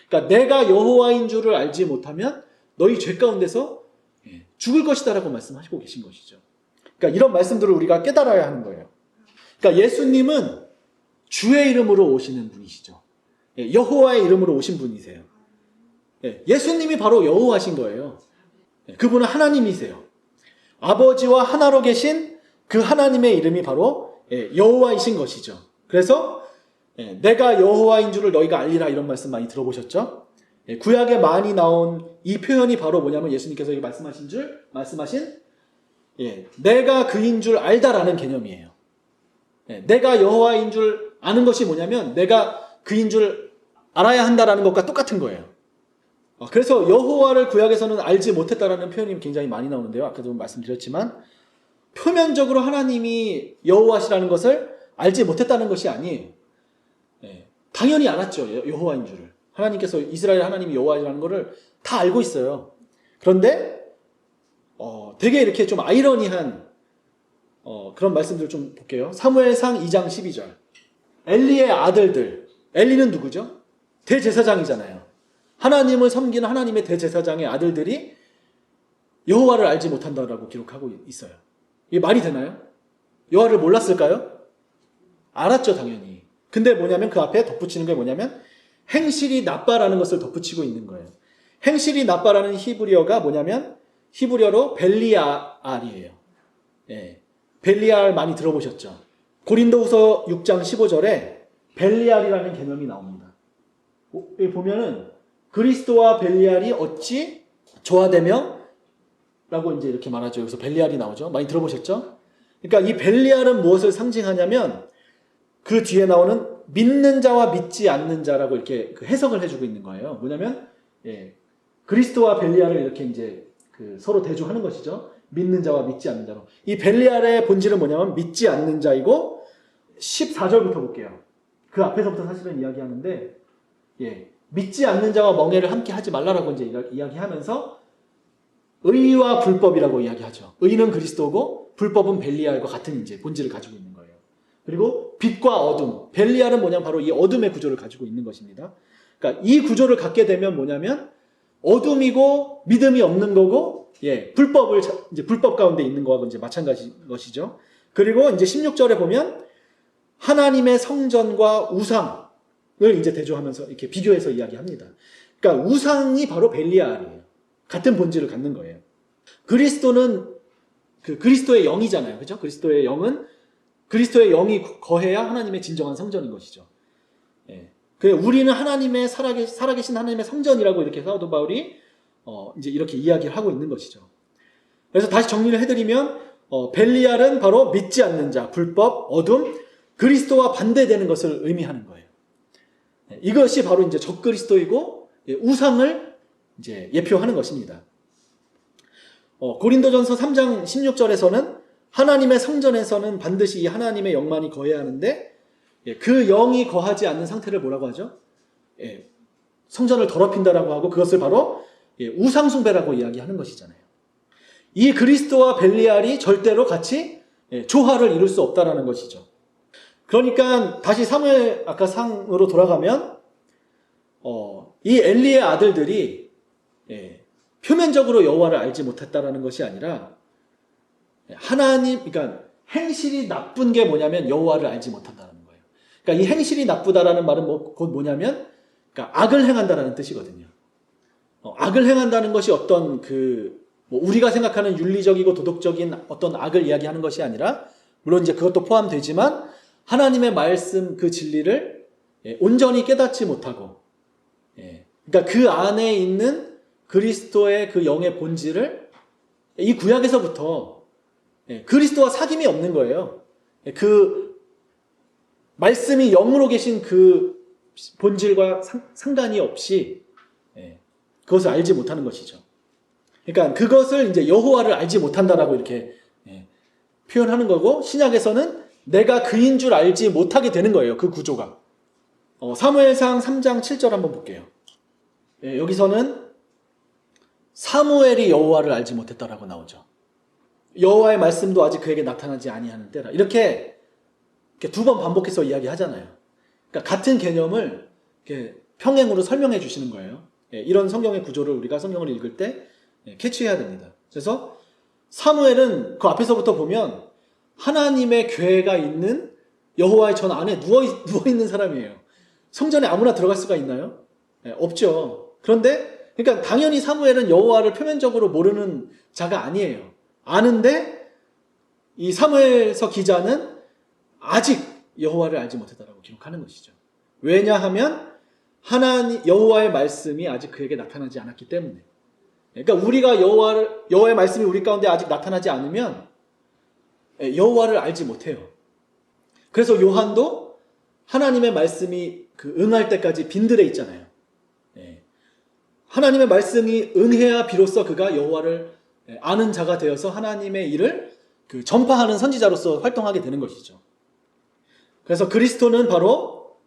그러니까 내가 여호와인 줄을 알지 못하면 너희 죄 가운데서 죽을 것이다라고 말씀하시고 계신 것이죠. 그러니까 이런 말씀들을 우리가 깨달아야 하는 거예요. 그러니까 예수님은 주의 이름으로 오시는 분이시죠. 여호와의 이름으로 오신 분이세요. 예수님이 바로 여호와신 거예요. 그분은 하나님이세요. 아버지와 하나로 계신 그 하나님의 이름이 바로 여호와이신 것이죠. 그래서 내가 여호와인 줄을 너희가 알리라 이런 말씀 많이 들어보셨죠? 구약에 많이 나온 이 표현이 바로 뭐냐면 예수님께서 말씀하신 내가 그인 줄 알다라는 개념이에요. 내가 여호와인 줄 아는 것이 뭐냐면 내가 그인 줄 알아야 한다라는 것과 똑같은 거예요. 그래서 여호와를 구약에서는 알지 못했다라는 표현이 굉장히 많이 나오는데요. 아까도 말씀드렸지만 표면적으로 하나님이 여호와시라는 것을 알지 못했다는 것이 아니에요. 당연히 알았죠. 여호와인 줄을. 하나님께서 이스라엘 하나님이 여호와라는 것을 다 알고 있어요. 그런데 되게 이렇게 좀 아이러니한 그런 말씀들을 좀 볼게요. 사무엘상 2장 12절. 엘리의 아들들. 엘리는 누구죠? 대제사장이잖아요. 하나님을 섬기는 하나님의 대제사장의 아들들이 여호와를 알지 못한다라고 기록하고 있어요. 이게 말이 되나요? 여호와를 몰랐을까요? 알았죠, 당연히. 근데 뭐냐면 그 앞에 덧붙이는 게 뭐냐면 행실이 나빠라는 것을 덧붙이고 있는 거예요. 행실이 나빠라는 히브리어가 뭐냐면 히브리어로 벨리알이에요. 벨리알 많이 들어보셨죠? 고린도후서 6장 15절에 벨리알이라는 개념이 나옵니다. 여기 보면은 그리스도와 벨리알이 어찌 조화되며 라고 이제 이렇게 말하죠. 여기서 벨리알이 나오죠. 많이 들어보셨죠? 그러니까 이 벨리알은 무엇을 상징하냐면 그 뒤에 나오는 믿는 자와 믿지 않는 자라고 이렇게 그 해석을 해주고 있는 거예요. 뭐냐면 그리스도와 벨리알을 이렇게 이제 서로 대조하는 것이죠. 믿는 자와 믿지 않는 자로. 이 벨리알의 본질은 뭐냐면 믿지 않는 자이고 14절부터 볼게요. 그 앞에서부터 사실은 이야기하는데 믿지 않는 자와 멍해를 함께 하지 말라라고 이제 이야기하면서 의와 불법이라고 이야기하죠. 의는 그리스도고 불법은 벨리알과 같은 이제 본질을 가지고 있는 거예요. 그리고 빛과 어둠, 벨리알은 뭐냐면 바로 이 어둠의 구조를 가지고 있는 것입니다. 그러니까 이 구조를 갖게 되면 뭐냐면 어둠이고 믿음이 없는 거고, 이제 불법 가운데 있는 거하고 이제 마찬가지인 것이죠. 그리고 이제 16절에 보면 하나님의 성전과 우상을 이제 대조하면서 이렇게 비교해서 이야기합니다. 그러니까 우상이 바로 벨리알이에요. 같은 본질을 갖는 거예요. 그리스도는 그리스도의 영이잖아요. 그죠? 그리스도의 영이 거해야 하나님의 진정한 성전인 것이죠. 우리는 하나님의 살아계신 하나님의 성전이라고 이렇게 사도 바울이 이제 이렇게 이야기를 하고 있는 것이죠. 그래서 다시 정리를 해드리면 벨리알은 바로 믿지 않는 자, 불법, 어둠, 그리스도와 반대되는 것을 의미하는 거예요. 이것이 바로 이제 적그리스도이고 우상을 이제 예표하는 것입니다. 고린도전서 3장 16절에서는 하나님의 성전에서는 반드시 이 하나님의 영만이 거해야 하는데 그 영이 거하지 않는 상태를 뭐라고 하죠? 성전을 더럽힌다라고 하고 그것을 바로 우상숭배라고 이야기하는 것이잖아요. 이 그리스도와 벨리알이 절대로 같이 조화를 이룰 수 없다라는 것이죠. 그러니까 다시 사무엘 아까 상으로 돌아가면 이 엘리의 아들들이 표면적으로 여호와를 알지 못했다라는 것이 아니라 그러니까 행실이 나쁜 게 뭐냐면 여호와를 알지 못한다는 거예요. 그러니까 이 행실이 나쁘다라는 말은 곧 뭐냐면 그러니까 악을 행한다라는 뜻이거든요. 악을 행한다는 것이 어떤 우리가 생각하는 윤리적이고 도덕적인 어떤 악을 이야기하는 것이 아니라 물론 이제 그것도 포함되지만 하나님의 말씀 그 진리를 온전히 깨닫지 못하고 그러니까 그 안에 있는 그리스도의 그 영의 본질을 이 구약에서부터 그리스도와 사귐이 없는 거예요. 그 말씀이 영으로 계신 그 본질과 상관이 없이 그것을 알지 못하는 것이죠. 그러니까 그것을 이제 여호와를 알지 못한다라고 이렇게 표현하는 거고 신약에서는 내가 그인 줄 알지 못하게 되는 거예요. 그 구조가. 사무엘상 3장 7절 한번 볼게요. 여기서는 사무엘이 여호와를 알지 못했다라고 나오죠. 여호와의 말씀도 아직 그에게 나타나지 아니하는 때라. 이렇게 두 번 반복해서 이야기하잖아요. 그러니까 같은 개념을 이렇게 평행으로 설명해 주시는 거예요. 이런 성경의 구조를 우리가 성경을 읽을 때 캐치해야 됩니다. 그래서 사무엘은 그 앞에서부터 보면 하나님의 궤가 있는 여호와의 전 안에 누워있는 사람이에요. 성전에 아무나 들어갈 수가 있나요? 없죠. 그런데 그러니까 당연히 사무엘은 여호와를 표면적으로 모르는 자가 아니에요. 아는데 이 사무엘서 기자는 아직 여호와를 알지 못했다라고 기록하는 것이죠. 왜냐하면 여호와의 말씀이 아직 그에게 나타나지 않았기 때문에. 그러니까 우리가 여호와의 말씀이 우리 가운데 아직 나타나지 않으면 여호와를 알지 못해요. 그래서 요한도 하나님의 말씀이 응할 때까지 빈들에 있잖아요. 하나님의 말씀이 응해야 비로소 그가 여호와를 아는 자가 되어서 하나님의 일을 전파하는 선지자로서 활동하게 되는 것이죠. 그래서 그리스도는 바로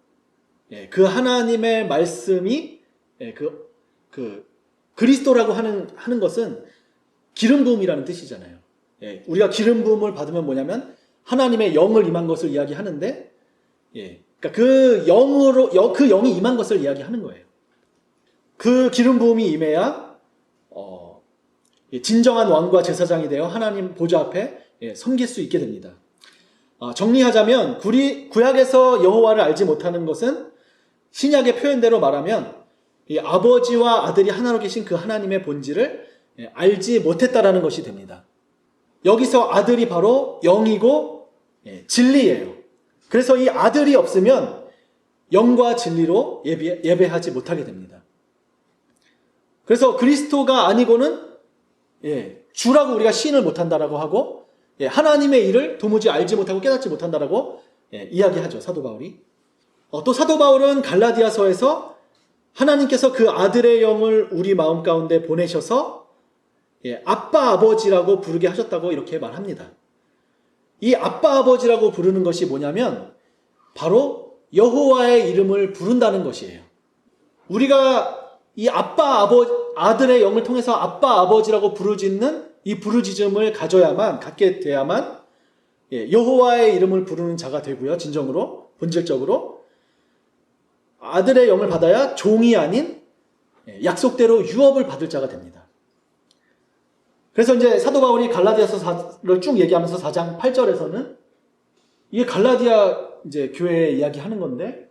그 하나님의 말씀이 그리스도라고 하는 것은 기름 부음이라는 뜻이잖아요. 우리가 기름 부음을 받으면 뭐냐면 하나님의 영을 임한 것을 이야기하는데, 그러니까 그 영이 임한 것을 이야기하는 거예요. 그 기름 부음이 임해야 진정한 왕과 제사장이 되어 하나님 보좌 앞에 섬길 수 있게 됩니다. 정리하자면 구약에서 여호와를 알지 못하는 것은 신약의 표현대로 말하면 이 아버지와 아들이 하나로 계신 그 하나님의 본질을 알지 못했다라는 것이 됩니다. 여기서 아들이 바로 영이고 진리예요. 그래서 이 아들이 없으면 영과 진리로 예배하지 못하게 됩니다. 그래서 그리스도가 아니고는 주라고 우리가 시인을 못한다라고 하고 하나님의 일을 도무지 알지 못하고 깨닫지 못한다라고 이야기하죠. 사도 바울이. 또 사도 바울은 갈라디아서에서 하나님께서 그 아들의 영을 우리 마음 가운데 보내셔서 아빠 아버지라고 부르게 하셨다고 이렇게 말합니다. 이 아빠 아버지라고 부르는 것이 뭐냐면 바로 여호와의 이름을 부른다는 것이에요. 우리가 이 아들의 영을 통해서 아빠 아버지라고 부르짖는 이 부르짖음을 갖게 돼야만 여호와의 이름을 부르는 자가 되고요. 진정으로 본질적으로 아들의 영을 받아야 종이 아닌 약속대로 유업을 받을 자가 됩니다. 그래서 이제 사도 바울이 갈라디아서를 쭉 얘기하면서 4장 8절에서는 이게 갈라디아 이제 교회에 이야기하는 건데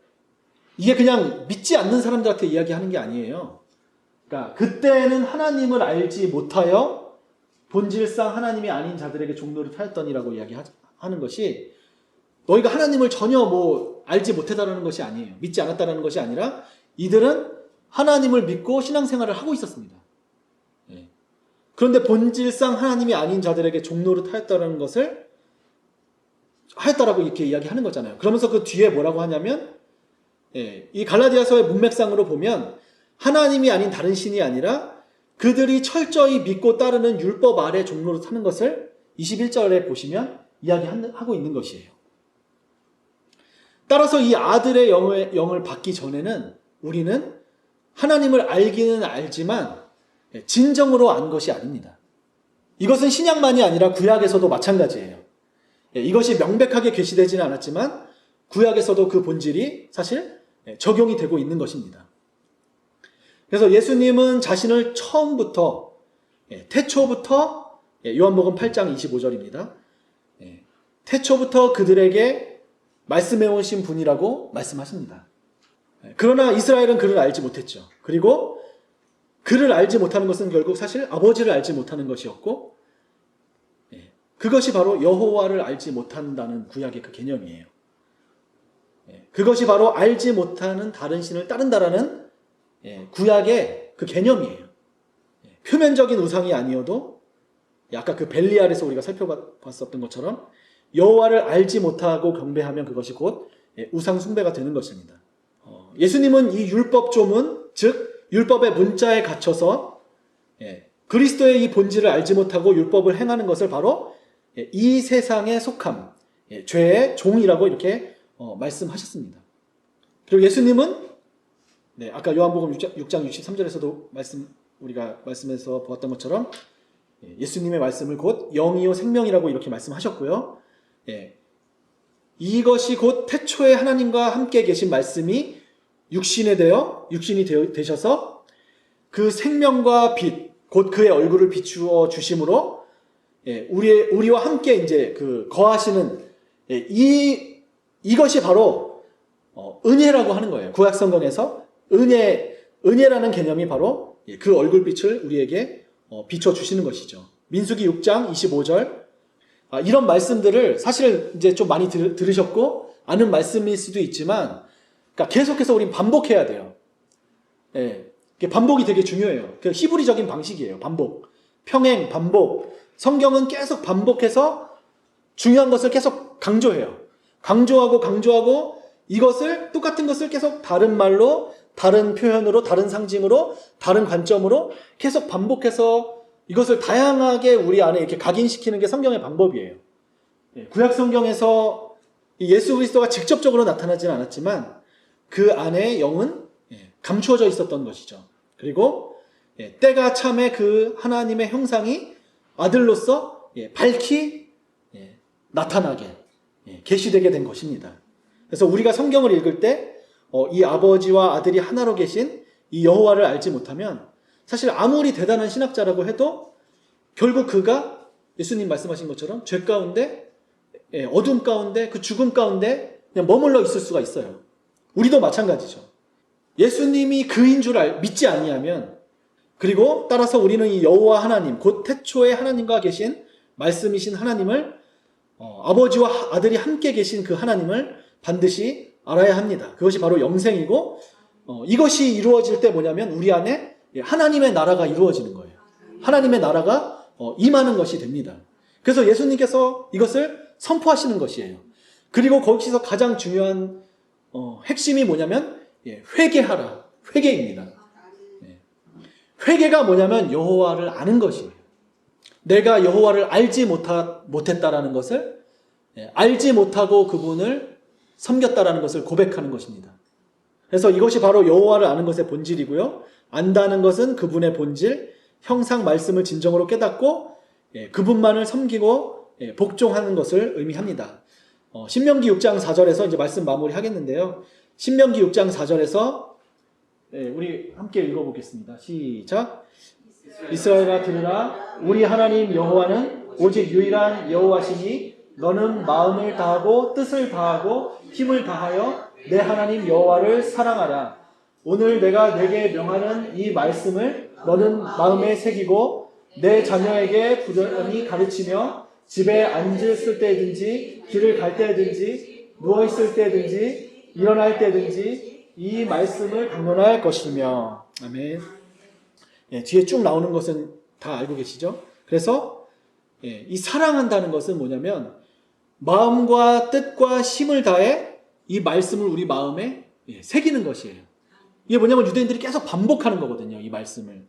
이게 그냥 믿지 않는 사람들한테 이야기하는 게 아니에요. 그러니까 그때는 하나님을 알지 못하여 본질상 하나님이 아닌 자들에게 종로를 타였더니라고 이야기하는 것이 너희가 하나님을 전혀 알지 못했다라는 것이 아니에요. 믿지 않았다라는 것이 아니라 이들은 하나님을 믿고 신앙생활을 하고 있었습니다. 그런데 본질상 하나님이 아닌 자들에게 종로를 타였다라는 것을 하였다라고 이렇게 이야기하는 거잖아요. 그러면서 그 뒤에 뭐라고 하냐면 이 갈라디아서의 문맥상으로 보면 하나님이 아닌 다른 신이 아니라 그들이 철저히 믿고 따르는 율법 아래 종로를 타는 것을 21절에 보시면 이야기하고 있는 것이에요. 따라서 이 아들의 영을 받기 전에는 우리는 하나님을 알기는 알지만 진정으로 안 것이 아닙니다. 이것은 신약만이 아니라 구약에서도 마찬가지예요. 이것이 명백하게 계시되지는 않았지만 구약에서도 그 본질이 사실 적용이 되고 있는 것입니다. 그래서 예수님은 자신을 처음부터 태초부터 요한복음 8장 25절입니다. 태초부터 그들에게 말씀해 오신 분이라고 말씀하십니다. 그러나 이스라엘은 그를 알지 못했죠. 그리고 그를 알지 못하는 것은 결국 사실 아버지를 알지 못하는 것이었고 그것이 바로 여호와를 알지 못한다는 구약의 그 개념이에요. 그것이 바로 알지 못하는 다른 신을 따른다라는 구약의 그 개념이에요. 표면적인 우상이 아니어도 아까 그 벨리알에서 우리가 살펴봤었던 것처럼 여호와를 알지 못하고 경배하면 그것이 곧 우상 숭배가 되는 것입니다. 예수님은 이 율법 조문, 즉 율법의 문자에 갇혀서 그리스도의 이 본질을 알지 못하고 율법을 행하는 것을 바로 이 세상에 속함, 죄의 종이라고 이렇게 말씀하셨습니다. 그리고 예수님은 아까 요한복음 6장 63절에서도 우리가 말씀에서 보았던 것처럼 예수님의 말씀을 곧 영이요 생명이라고 이렇게 말씀하셨고요. 이것이 곧 태초에 하나님과 함께 계신 말씀이 육신이 되셔서 그 생명과 빛, 곧 그의 얼굴을 비추어 주심으로 우리와 함께 이제 거하시는 이것이 바로 은혜라고 하는 거예요. 구약 성경에서 은혜라는 개념이 바로 그 얼굴빛을 우리에게 비춰 주시는 것이죠. 민수기 6장 25절 이런 말씀들을 사실 이제 좀 많이 들으셨고 아는 말씀일 수도 있지만 그러니까 계속해서 우린 반복해야 돼요. 반복이 되게 중요해요. 그 히브리적인 방식이에요. 반복, 평행, 반복. 성경은 계속 반복해서 중요한 것을 계속 강조해요. 강조하고 이것을 똑같은 것을 계속 다른 말로, 다른 표현으로, 다른 상징으로, 다른 관점으로 계속 반복해서 이것을 다양하게 우리 안에 이렇게 각인시키는 게 성경의 방법이에요. 구약 성경에서 예수 그리스도가 직접적으로 나타나지는 않았지만 그 안에 영은 감추어져 있었던 것이죠. 그리고 때가 참에 그 하나님의 형상이 아들로서 밝히 나타나게 계시되게 된 것입니다. 그래서 우리가 성경을 읽을 때 이 아버지와 아들이 하나로 계신 이 여호와를 알지 못하면 사실 아무리 대단한 신학자라고 해도 결국 그가 예수님 말씀하신 것처럼 죄 가운데 어둠 가운데 그 죽음 가운데 그냥 머물러 있을 수가 있어요. 우리도 마찬가지죠. 예수님이 그인 줄 믿지 아니하면 그리고 따라서 우리는 이 여호와 하나님 곧 태초에 하나님과 계신 말씀이신 하나님을 아버지와 아들이 함께 계신 그 하나님을 반드시 알아야 합니다. 그것이 바로 영생이고 이것이 이루어질 때 뭐냐면 우리 안에 하나님의 나라가 이루어지는 거예요. 하나님의 나라가 임하는 것이 됩니다. 그래서 예수님께서 이것을 선포하시는 것이에요. 그리고 거기서 가장 중요한 핵심이 뭐냐면 회개하라. 회개입니다. 회개가 뭐냐면 여호와를 아는 것이에요. 내가 여호와를 알지 못했다라는 것을 알지 못하고 그분을 섬겼다라는 것을 고백하는 것입니다. 그래서 이것이 바로 여호와를 아는 것의 본질이고요. 안다는 것은 그분의 본질, 형상 말씀을 진정으로 깨닫고 그분만을 섬기고 복종하는 것을 의미합니다. 신명기 6장 4절에서 이제 말씀 마무리 하겠는데요. 신명기 6장 4절에서 우리 함께 읽어보겠습니다. 시작. 이스라엘아 들으라. 우리 하나님 여호와는 오직 유일한 여호와시니 너는 마음을 다하고 뜻을 다하고 힘을 다하여 내 하나님 여호와를 사랑하라. 오늘 내가 내게 명하는 이 말씀을 너는 마음에 새기고 내 자녀에게 부지런히 가르치며 집에 앉을 때든지 길을 갈 때든지 누워있을 때든지 일어날 때든지 이 말씀을 강론할 것이며. 아멘. 뒤에 쭉 나오는 것은 다 알고 계시죠? 그래서 이 사랑한다는 것은 뭐냐면 마음과 뜻과 힘을 다해 이 말씀을 우리 마음에 새기는 것이에요. 이게 뭐냐면 유대인들이 계속 반복하는 거거든요. 이 말씀을.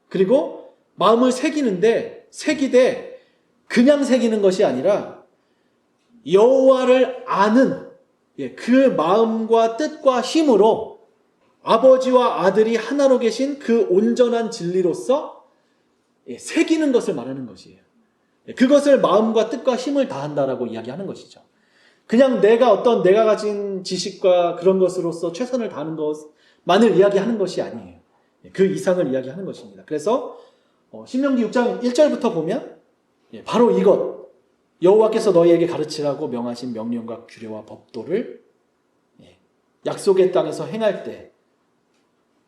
그리고 마음을 새기되 그냥 새기는 것이 아니라 여호와를 아는 그 마음과 뜻과 힘으로 아버지와 아들이 하나로 계신 그 온전한 진리로서 새기는 것을 말하는 것이에요. 그것을 마음과 뜻과 힘을 다한다라고 이야기하는 것이죠. 그냥 내가 가진 지식과 그런 것으로서 최선을 다하는 것만을 이야기하는 것이 아니에요. 그 이상을 이야기하는 것입니다. 그래서 신명기 6장 1절부터 보면 바로 이것, 여호와께서 너희에게 가르치라고 명하신 명령과 규례와 법도를 약속의 땅에서 행할 때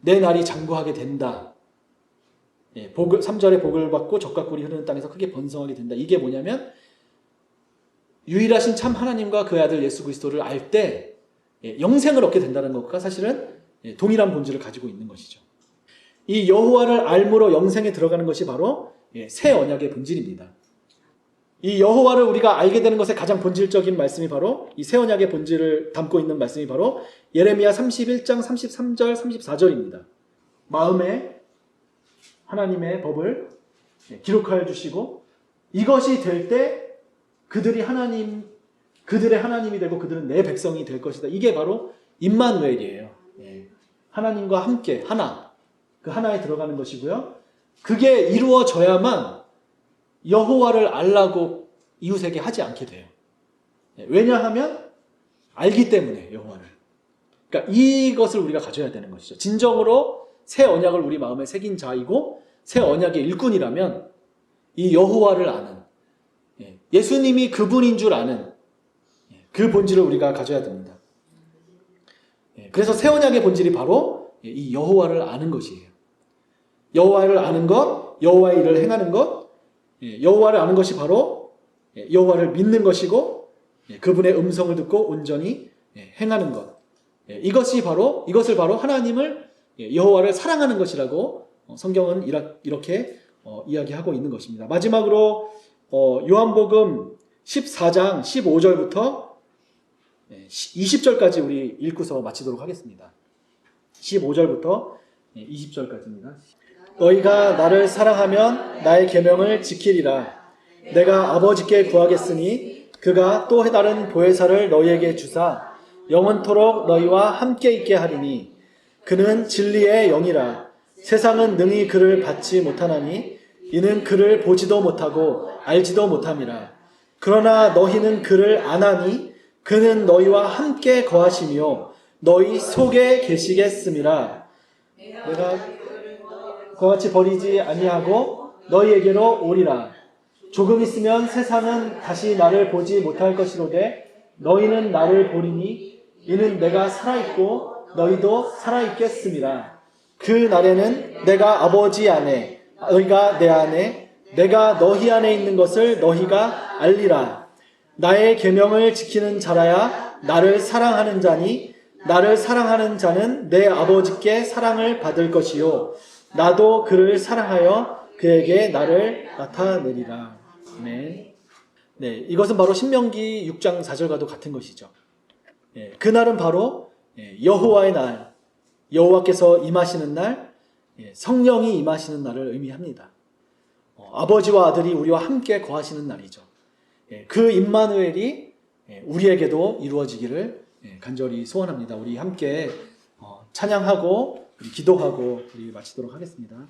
내 날이 장구하게 된다. 3절에 복을 받고 젖과 꿀이 흐르는 땅에서 크게 번성하게 된다. 이게 뭐냐면 유일하신 참 하나님과 그 아들 예수 그리스도를 알 때 영생을 얻게 된다는 것과 사실은 동일한 본질을 가지고 있는 것이죠. 이 여호와를 알므로 영생에 들어가는 것이 바로 새 언약의 본질입니다. 이 여호와를 우리가 알게 되는 것의 가장 본질적인 말씀이 바로 이 새 언약의 본질을 담고 있는 말씀이 바로 예레미야 31장 33절 34절입니다. 마음에 하나님의 법을 기록하여 주시고 이것이 될 때 그들의 하나님이 되고 그들은 내 백성이 될 것이다. 이게 바로 임마누엘이에요. 하나님과 함께 그 하나에 들어가는 것이고요. 그게 이루어져야만 여호와를 알라고 이웃에게 하지 않게 돼요. 왜냐하면 알기 때문에 여호와를. 그러니까 이것을 우리가 가져야 되는 것이죠. 진정으로 새 언약을 우리 마음에 새긴 자이고 새 언약의 일꾼이라면 이 여호와를 아는, 예수님이 그분인 줄 아는 그 본질을 우리가 가져야 됩니다. 그래서 새 언약의 본질이 바로 이 여호와를 아는 것이에요. 여호와를 아는 것, 여호와의 일을 행하는 것, 여호와를 아는 것이 바로 여호와를 믿는 것이고 그분의 음성을 듣고 온전히 행하는 것. 이것을 바로 하나님을 여호와를 사랑하는 것이라고 성경은 이렇게 이야기하고 있는 것입니다. 마지막으로 요한복음 14장 15절부터 20절까지 우리 읽고서 마치도록 하겠습니다. 15절부터 20절까지입니다. 너희가 나를 사랑하면 나의 계명을 지키리라. 내가 아버지께 구하겠으니 그가 또 다른 보혜사를 너희에게 주사 영원토록 너희와 함께 있게 하리니 그는 진리의 영이라. 세상은 능히 그를 받지 못하나니 이는 그를 보지도 못하고 알지도 못함이라. 그러나 너희는 그를 아나니 그는 너희와 함께 거하시며 너희 속에 계시겠음이라. 내가 그와 같이 버리지 아니하고 너희에게로 오리라. 조금 있으면 세상은 다시 나를 보지 못할 것이로되 너희는 나를 보리니 이는 내가 살아있고 너희도 살아있겠음이라. 그 날에는 내가 아버지 안에 너희가 내 안에 내가 너희 안에 있는 것을 너희가 알리라. 나의 계명을 지키는 자라야 나를 사랑하는 자니 나를 사랑하는 자는 내 아버지께 사랑을 받을 것이요 나도 그를 사랑하여 그에게 나를 나타내리라. 네, 이것은 바로 신명기 6장 4절과도 같은 것이죠. 그날은 바로 여호와의 날, 여호와께서 임하시는 날, 성령이 임하시는 날을 의미합니다. 아버지와 아들이 우리와 함께 거하시는 날이죠. 그 임마누엘이 우리에게도 이루어지기를 간절히 소원합니다. 우리 함께 찬양하고 기도하고 우리 마치도록 하겠습니다.